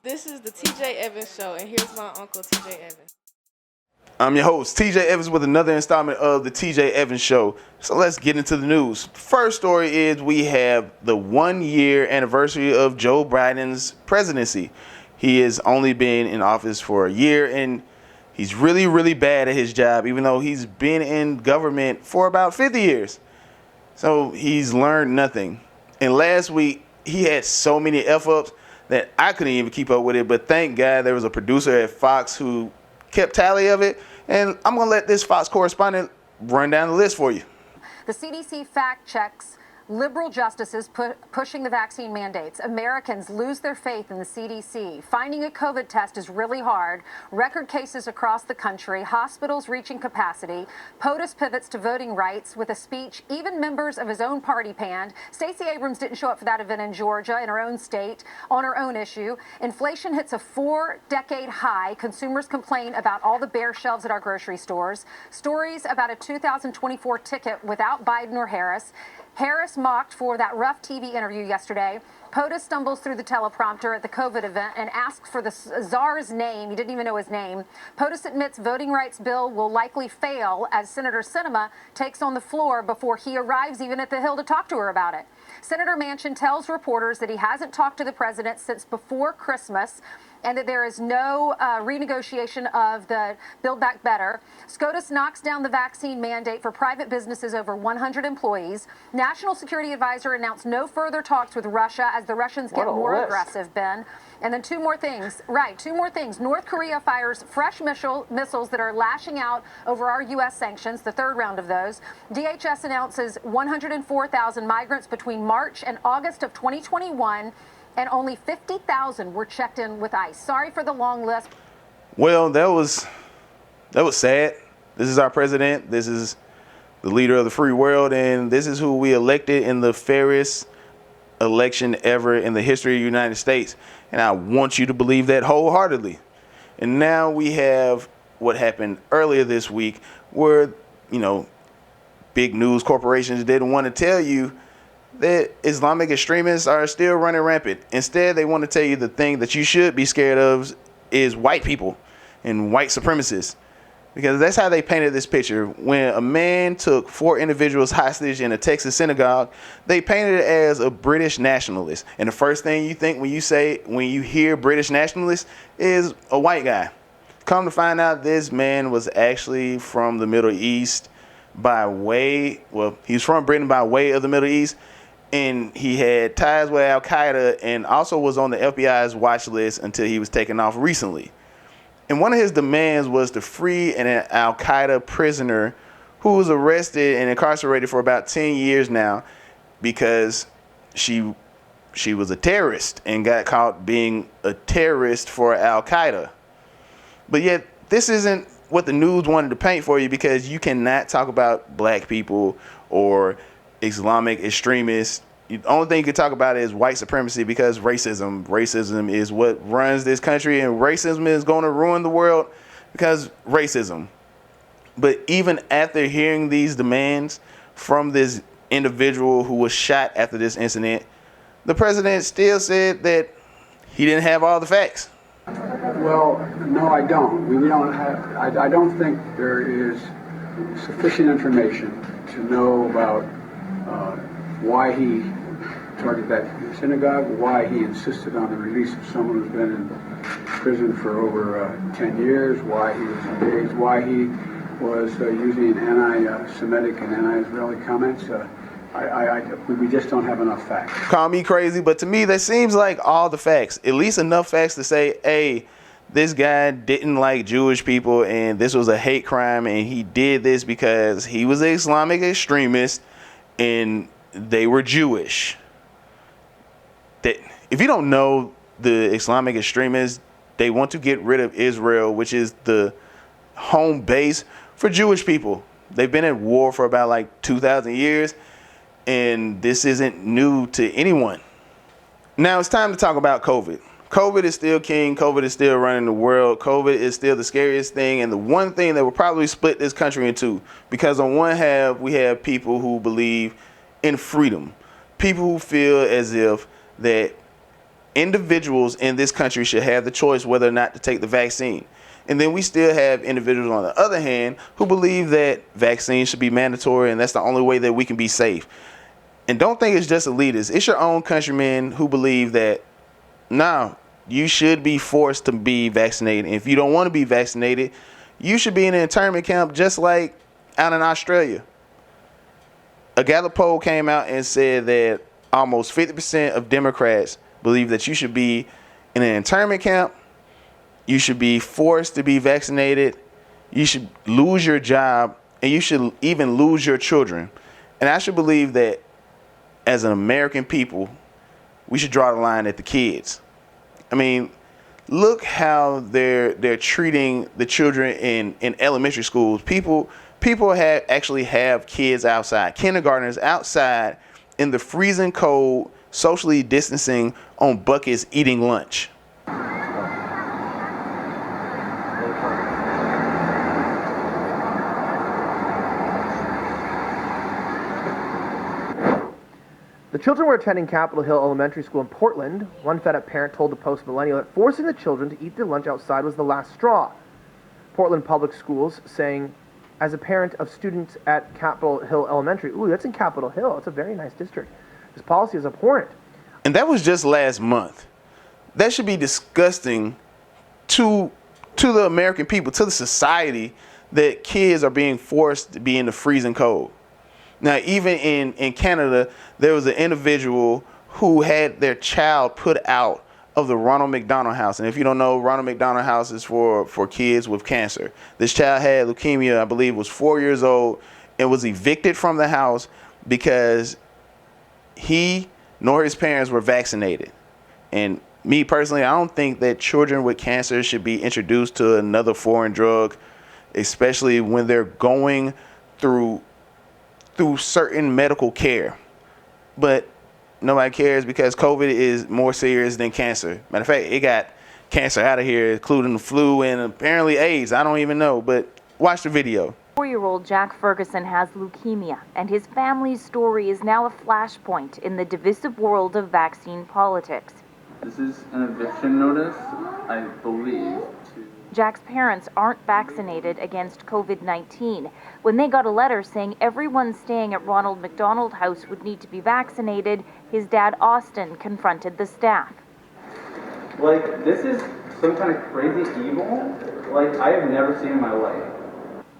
This is the TJ Evans Show, and here's my uncle, TJ Evans. I'm your host, TJ Evans, with another installment of the TJ Evans Show. So let's get into the news. First story is we have the 1-year anniversary of Joe Biden's presidency. He has only been in office for a year, and he's really, really bad at his job, even though he's been in government for about 50 years. So he's learned nothing. And last week, he had so many F-ups that I couldn't even keep up with it. But thank God there was a producer at Fox who kept tally of it. And I'm going to let this Fox correspondent run down the list for you. The CDC fact checks liberal justices pushing the vaccine mandates. Americans lose their faith in the CDC. Finding a COVID test is really hard. Record cases across the country. Hospitals reaching capacity. POTUS pivots to voting rights with a speech even members of his own party panned. Stacey Abrams didn't show up for that event in Georgia, in her own state, on her own issue. Inflation hits a 4-decade high. Consumers complain about all the bare shelves at our grocery stores. Stories about a 2024 ticket without Biden or Harris. Harris mocked for that rough TV interview yesterday. POTUS stumbles through the teleprompter at the COVID event and asks for the czar's name. He didn't even know his name. POTUS admits voting rights bill will likely fail as Senator Sinema takes on the floor before he arrives even at the Hill to talk to her about it. Senator Manchin tells reporters that he hasn't talked to the president since before Christmas and that there is no renegotiation of the Build Back Better. SCOTUS knocks down the vaccine mandate for private businesses over 100 employees. National Security Advisor announced no further talks with Russia as the Russians get more aggressive, Ben. And then two more things. North Korea fires fresh missiles that are lashing out over our U.S. sanctions, the third round of those. DHS announces 104,000 migrants between March and August of 2021. And only 50,000 were checked in with ICE. Sorry for the long list. Well, that was sad. This is our president. This is the leader of the free world. And this is who we elected in the fairest election ever in the history of the United States. And I want you to believe that wholeheartedly. And now we have what happened earlier this week where, big news corporations didn't want to tell you that Islamic extremists are still running rampant. Instead, they want to tell you the thing that you should be scared of is white people and white supremacists. Because that's how they painted this picture. When a man took 4 individuals hostage in a Texas synagogue, they painted it as a British nationalist. And the first thing you think when you hear British nationalist is a white guy. Come to find out, this man was actually from the Middle East he's from Britain by way of the Middle East. And he had ties with Al-Qaeda and also was on the FBI's watch list until he was taken off recently. And one of his demands was to free an Al-Qaeda prisoner who was arrested and incarcerated for about 10 years now because she was a terrorist and got caught being a terrorist for Al-Qaeda. But yet, this isn't what the news wanted to paint for you, because you cannot talk about black people or Islamic extremists. The only thing you can talk about is white supremacy, because racism is what runs this country, and racism is going to ruin the world because racism. But even after hearing these demands from this individual who was shot after this incident, the president still said that he didn't have all the facts. Well, no, I don't. We don't have. I don't think there is sufficient information to know about why he targeted that synagogue, why he insisted on the release of someone who's been in prison for over 10 years, why he was engaged, why he was using anti-Semitic and anti-Israeli comments. We just don't have enough facts. Call me crazy, but to me, that seems like all the facts. At least enough facts to say, hey, this guy didn't like Jewish people and this was a hate crime and he did this because he was an Islamic extremist and they were Jewish. That, if you don't know, the Islamic extremists, they want to get rid of Israel, which is the home base for Jewish people. They've been at war for about like 2,000 years. And this isn't new to anyone. Now it's time to talk about COVID. COVID is still king. COVID is still running the world. COVID is still the scariest thing, and the one thing that will probably split this country in two. Because on one half, we have people who believe in freedom. People who feel as if that individuals in this country should have the choice whether or not to take the vaccine. And then we still have individuals on the other hand who believe that vaccines should be mandatory and that's the only way that we can be safe. And don't think it's just elitists. It's your own countrymen who believe that, no, you should be forced to be vaccinated. And if you don't want to be vaccinated, you should be in an internment camp just like out in Australia. A Gallup poll came out and said that almost 50% of Democrats believe that you should be in an internment camp, you should be forced to be vaccinated, you should lose your job, and you should even lose your children. And I should believe that as an American people, we should draw the line at the kids. I mean, look how they're treating the children in elementary schools. People actually have kids outside, kindergartners outside in the freezing cold, socially distancing on buckets eating lunch. The children were attending Capitol Hill Elementary School in Portland. One fed-up parent told the Post Millennial that forcing the children to eat their lunch outside was the last straw. Portland Public Schools saying, as a parent of students at Capitol Hill Elementary, ooh, that's in Capitol Hill, it's a very nice district, this policy is abhorrent. And that was just last month. That should be disgusting to the American people, to the society, that kids are being forced to be in the freezing cold. Now, even in Canada, there was an individual who had their child put out of the Ronald McDonald House. And if you don't know, Ronald McDonald House is for kids with cancer. This child had leukemia, I believe was 4 years old, and was evicted from the house because he nor his parents were vaccinated. And me personally, I don't think that children with cancer should be introduced to another foreign drug, especially when they're going through certain medical care. But nobody cares because COVID is more serious than cancer. Matter of fact, it got cancer out of here, including the flu and apparently AIDS. I don't even know, but watch the video. 4-year-old Jack Ferguson has leukemia, and his family's story is now a flashpoint in the divisive world of vaccine politics. This is an eviction notice, I believe. Jack's parents aren't vaccinated against COVID-19. When they got a letter saying everyone staying at Ronald McDonald House would need to be vaccinated, his dad, Austin, confronted the staff. Like, this is some kind of crazy evil, like, I have never seen in my life.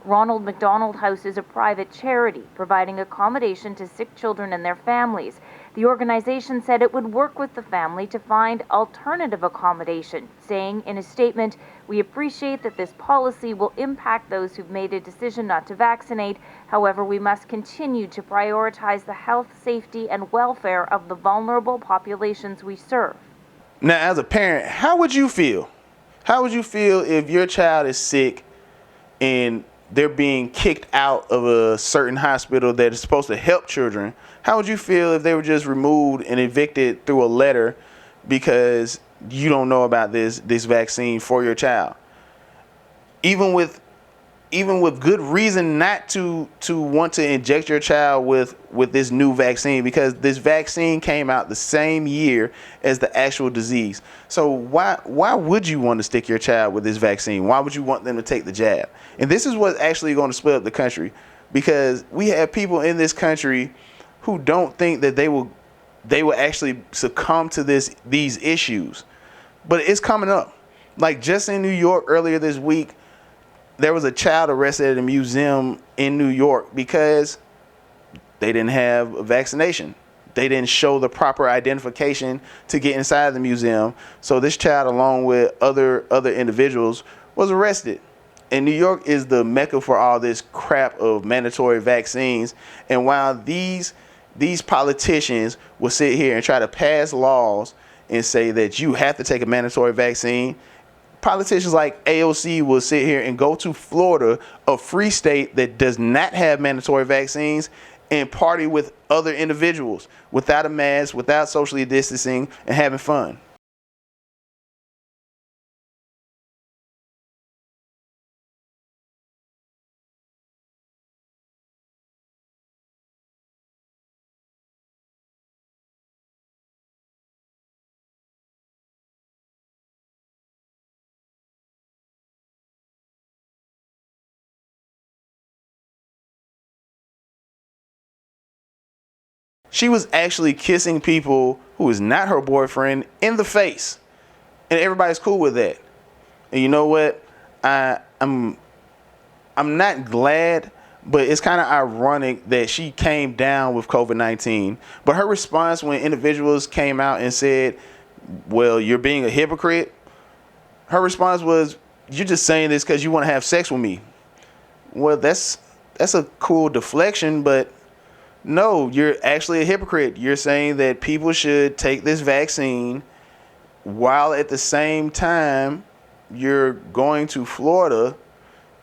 Ronald McDonald House is a private charity providing accommodation to sick children and their families. The organization said it would work with the family to find alternative accommodation, saying in a statement, "We appreciate that this policy will impact those who've made a decision not to vaccinate. However, we must continue to prioritize the health, safety, and welfare of the vulnerable populations we serve." Now, as a parent, how would you feel? How would you feel if your child is sick and they're being kicked out of a certain hospital that is supposed to help children? How would you feel if they were just removed and evicted through a letter because you don't know about this vaccine for your child? Even with good reason not to want to inject your child with this new vaccine, because this vaccine came out the same year as the actual disease. So why would you want to stick your child with this vaccine? Why would you want them to take the jab? And this is what's actually going to split up the country, because we have people in this country who don't think that they will actually succumb to these issues. But it's coming up. Like just in New York earlier this week, there was a child arrested at a museum in New York because they didn't have a vaccination. They didn't show the proper identification to get inside the museum. So this child, along with other individuals, was arrested. And New York is the mecca for all this crap of mandatory vaccines. And while these politicians will sit here and try to pass laws and say that you have to take a mandatory vaccine, politicians like AOC will sit here and go to Florida, a free state that does not have mandatory vaccines, and party with other individuals without a mask, without socially distancing, and having fun. She was actually kissing people who is not her boyfriend in the face. And everybody's cool with that. And you know what? I'm not glad, but it's kind of ironic that she came down with COVID-19. But her response when individuals came out and said, well, you're being a hypocrite, her response was, you're just saying this because you want to have sex with me. Well, that's a cool deflection, but no, you're actually a hypocrite. You're saying that people should take this vaccine while at the same time you're going to Florida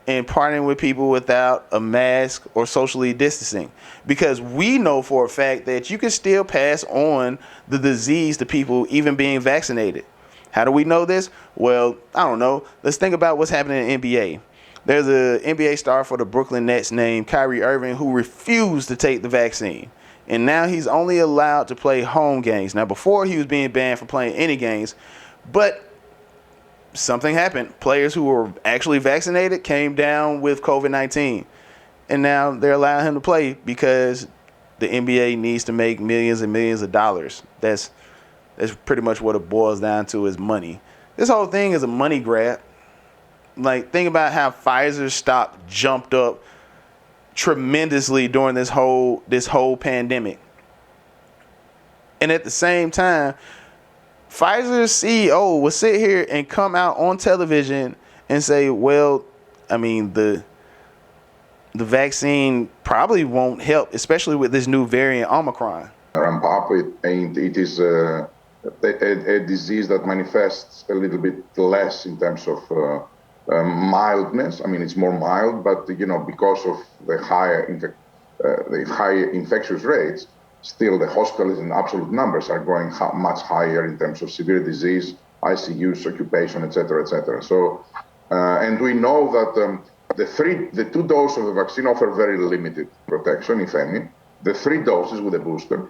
and partnering with people without a mask or socially distancing. Because we know for a fact that you can still pass on the disease to people even being vaccinated. How do we know this? Well, I don't know. Let's think about what's happening in the NBA. There's an NBA star for the Brooklyn Nets named Kyrie Irving who refused to take the vaccine. And now he's only allowed to play home games. Now, before he was being banned from playing any games, but something happened. Players who were actually vaccinated came down with COVID-19. And now they're allowing him to play because the NBA needs to make millions and millions of dollars. That's pretty much what it boils down to, is money. This whole thing is a money grab. Like, think about how Pfizer's stock jumped up tremendously during this whole pandemic. And at the same time, Pfizer's CEO will sit here and come out on television and say, well, I mean, the vaccine probably won't help, especially with this new variant Omicron. Ramp up, it is a disease that manifests a little bit less in terms of mildness. I mean, it's more mild, but because of the higher infectious rates, still the hospitals in absolute numbers are going much higher in terms of severe disease, ICUs, occupation, etc., etc. So, and we know that the 2 doses of the vaccine offer very limited protection, if any. The 3 doses with a booster,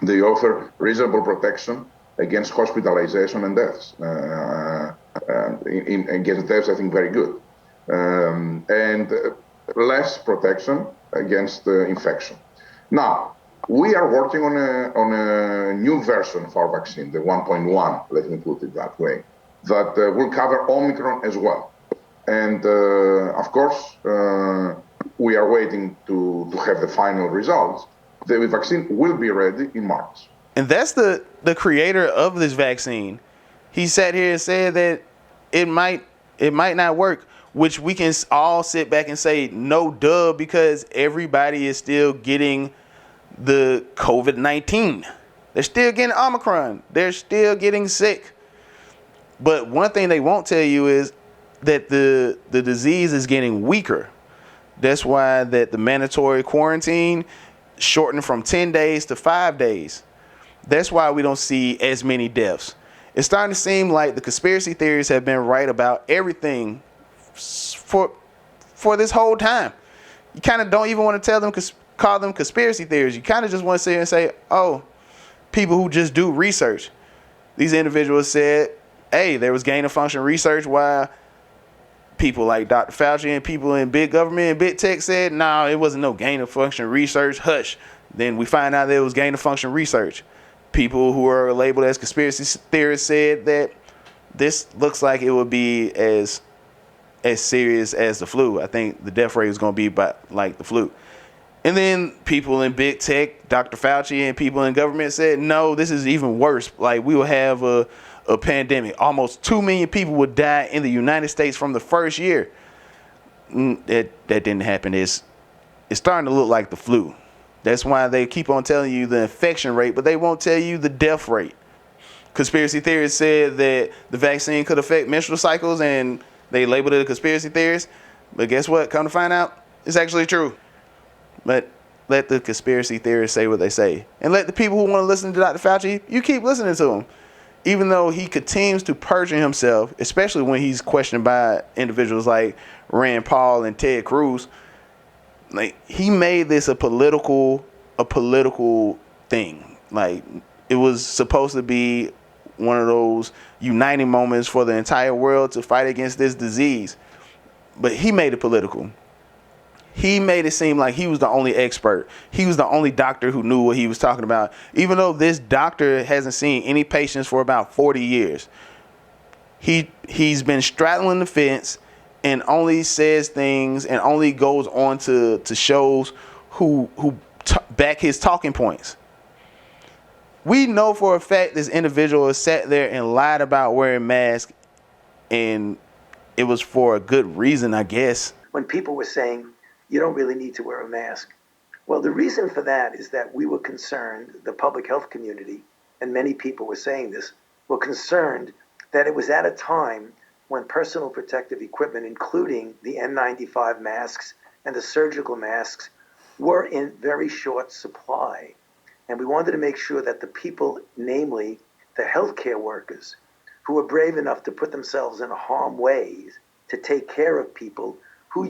they offer reasonable protection against hospitalization and deaths. Against deaths, I think very good. And less protection against infection. Now, we are working on a new version of our vaccine, the 1.1, let me put it that way, that will cover Omicron as well. And of course, we are waiting to have the final results. The vaccine will be ready in March. And that's the creator of this vaccine. He sat here and said that it might not work, which we can all sit back and say, no duh, because everybody is still getting the COVID-19. They're still getting Omicron. They're still getting sick. But one thing they won't tell you is that the disease is getting weaker. That's why that the mandatory quarantine shortened from 10 days to 5 days. That's why we don't see as many deaths. It's starting to seem like the conspiracy theories have been right about everything for this whole time. You kind of don't even want to call them conspiracy theories. You kind of just want to sit here and say, oh, people who just do research. These individuals said, hey, there was gain of function research, while people like Dr. Fauci and people in big government and big tech said, no, it wasn't no gain of function research, hush. Then we find out there was gain of function research. People who are labeled as conspiracy theorists said that this looks like it would be as serious as the flu. I think the death rate is going to be like the flu. And then people in big tech, Dr. Fauci and people in government said, no, this is even worse. Like, we will have a pandemic. Almost 2 million people would die in the United States from the first year. That didn't happen. It's starting to look like the flu. That's why they keep on telling you the infection rate, but they won't tell you the death rate. Conspiracy theorists said that the vaccine could affect menstrual cycles, and they labeled it a conspiracy theorist. But guess what? Come to find out, it's actually true. But let the conspiracy theorists say what they say. And let the people who want to listen to Dr. Fauci, you keep listening to him. Even though he continues to perjure himself, especially when he's questioned by individuals like Rand Paul and Ted Cruz. Like, he made this a political thing. Like, it was supposed to be one of those uniting moments for the entire world to fight against this disease. But he made it political. he made it seem like he was the only expert. He was the only doctor who knew what he was talking about, even though this doctor hasn't seen any patients for about 40 years. He's been straddling the fence and only says things and only goes on to shows who back his talking points. We know for a fact this individual has sat there and lied about wearing masks, and it was for a good reason, I guess. When people were saying, you don't really need to wear a mask. Well, the reason for that is that we were concerned, the public health community, and many people were saying this, were concerned that it was at a time when personal protective equipment, including the N95 masks and the surgical masks, were in very short supply. And we wanted to make sure that the people, namely the healthcare workers, who were brave enough to put themselves in harm's way to take care of people who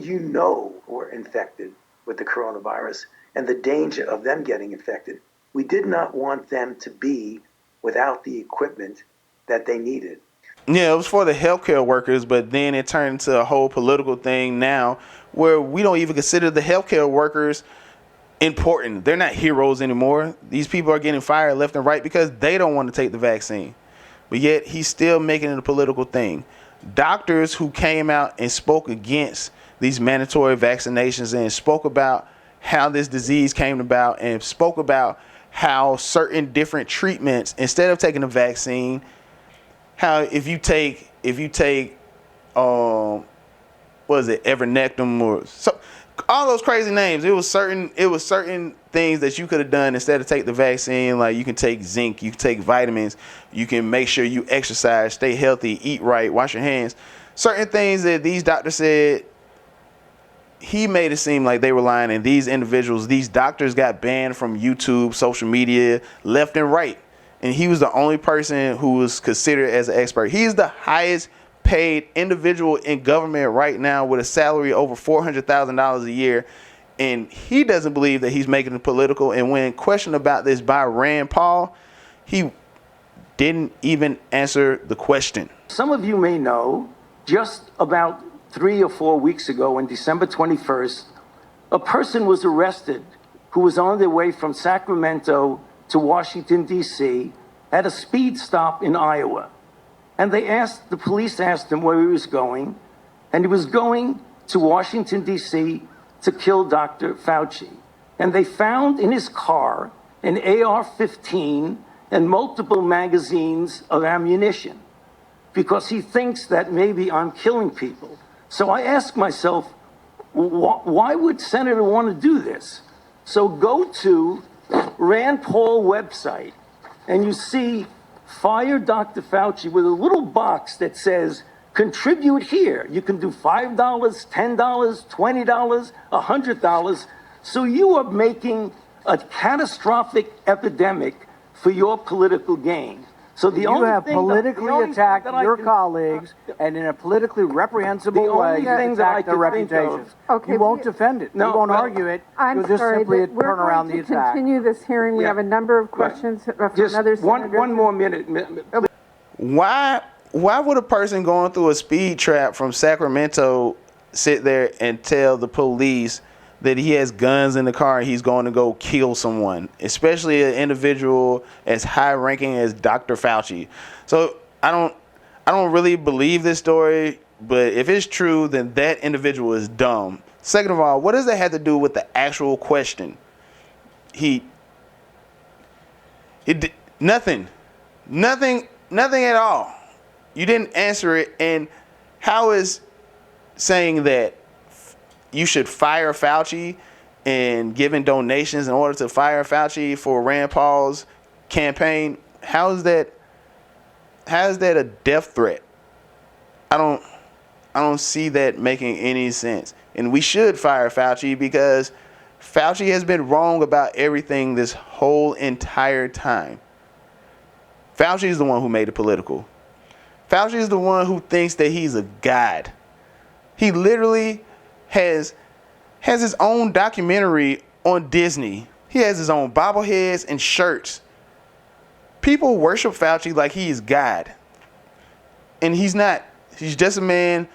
were infected with the coronavirus and the danger of them getting infected, we did not want them to be without the equipment that they needed. Yeah, it was for the healthcare workers, but then it turned into a whole political thing now where we don't even consider the healthcare workers important. They're not heroes anymore. These people are getting fired left and right because they don't want to take the vaccine. But yet he's still making it a political thing. Doctors who came out and spoke against these mandatory vaccinations and spoke about how this disease came about and spoke about how certain different treatments, instead of taking a vaccine, how if you take Evernectum or so, all those crazy names, it was certain things that you could have done instead of take the vaccine. Like you can take zinc, you can take vitamins, you can make sure you exercise, stay healthy, eat right, wash your hands. Certain things that these doctors said, he made it seem like they were lying, and these individuals, these doctors got banned from YouTube, social media, left and right. And he was the only person who was considered as an expert. He's the highest paid individual in government right now with a salary over $400,000 a year. And he doesn't believe that he's making it political. And when questioned about this by Rand Paul, he didn't even answer the question. Some of you may know, just about 3 or 4 weeks ago, on December 21st, a person was arrested who was on their way from Sacramento to Washington, D.C., at a speed stop in Iowa. And the police asked him where he was going, and he was going to Washington, D.C. to kill Dr. Fauci. And they found in his car an AR-15 and multiple magazines of ammunition because he thinks that maybe I'm killing people. So I ask myself, why would Senator want to do this? So go to Rand Paul website and you see Fire Dr. Fauci with a little box that says contribute here. You can do $5, $10, $20, $100. So you are making a catastrophic epidemic for your political gain. So you have politically attacked your colleagues and in a politically reprehensible way you attack their reputations. Okay, you won't defend it. No, you won't argue it. You'll just simply turn around the attack. We're going to continue this hearing. We have a number of questions from other senators. One more minute. Why would a person going through a speed trap from Sacramento sit there and tell the police that he has guns in the car and he's going to go kill someone, especially an individual as high ranking as Dr. Fauci? So I don't really believe this story, but if it's true, then that individual is dumb. Second of all, what does that have to do with the actual question? Nothing at all. You didn't answer it. And how is saying that you should fire Fauci and giving donations in order to fire Fauci for Rand Paul's campaign, how is that a death threat? I don't see that making any sense. And we should fire Fauci because Fauci has been wrong about everything this whole entire time. Fauci is the one who made it political. Fauci is the one who thinks that he's a god. He literally has his own documentary on Disney. He has his own bobbleheads and shirts. People worship Fauci like he is God. And he's not. He's just a man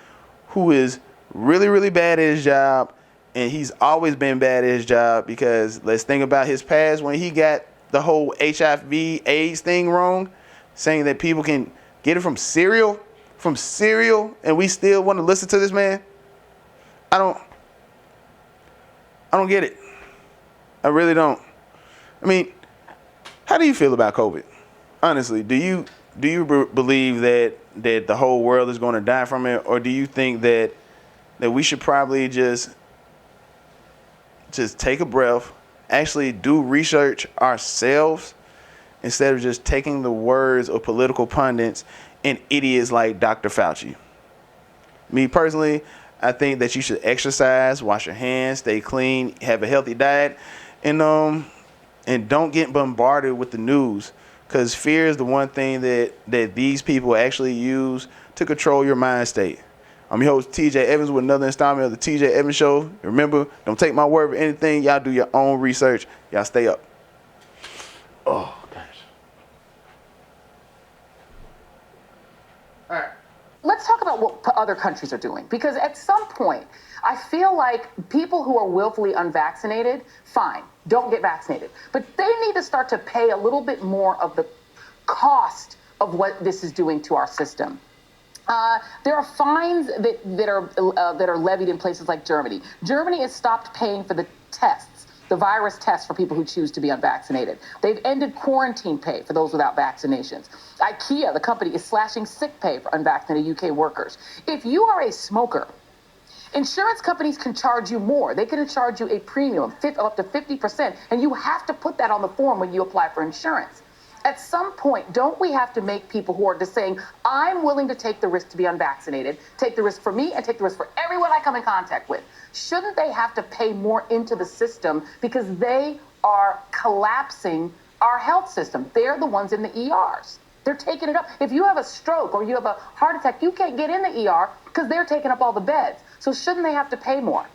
who is really, really bad at his job And he's always been bad at his job because let's think about his past when he got the whole HIV/AIDS thing wrong, saying that people can get it from cereal, and we still want to listen to this man. I don't get it. I really don't. I mean, how do you feel about COVID? Honestly, do you believe that the whole world is going to die from it, or do you think that we should probably just take a breath, actually do research ourselves instead of just taking the words of political pundits and idiots like Dr. Fauci? Me personally, I think that you should exercise, wash your hands, stay clean, have a healthy diet, and don't get bombarded with the news, because fear is the one thing that these people actually use to control your mind state. I'm your host, TJ Evans, with another installment of the TJ Evans Show. Remember, don't take my word for anything. Y'all do your own research. Y'all stay up. Oh, gosh. All right. Let's talk about what other countries are doing, because at some point, I feel like people who are willfully unvaccinated, fine, don't get vaccinated. But they need to start to pay a little bit more of the cost of what this is doing to our system. There are fines that are levied in places like Germany. Germany has stopped paying for the tests, the virus tests for people who choose to be unvaccinated. They've ended quarantine pay for those without vaccinations. IKEA, the company, is slashing sick pay for unvaccinated UK workers. If you are a smoker, insurance companies can charge you more. They can charge you a premium of up to 50%, and you have to put that on the form when you apply for insurance. At some point, don't we have to make people who are just saying, I'm willing to take the risk to be unvaccinated, take the risk for me and take the risk for everyone I come in contact with? Shouldn't they have to pay more into the system because they are collapsing our health system? They're the ones in the ERs. They're taking it up. If you have a stroke or you have a heart attack, you can't get in the ER because they're taking up all the beds. So shouldn't they have to pay more?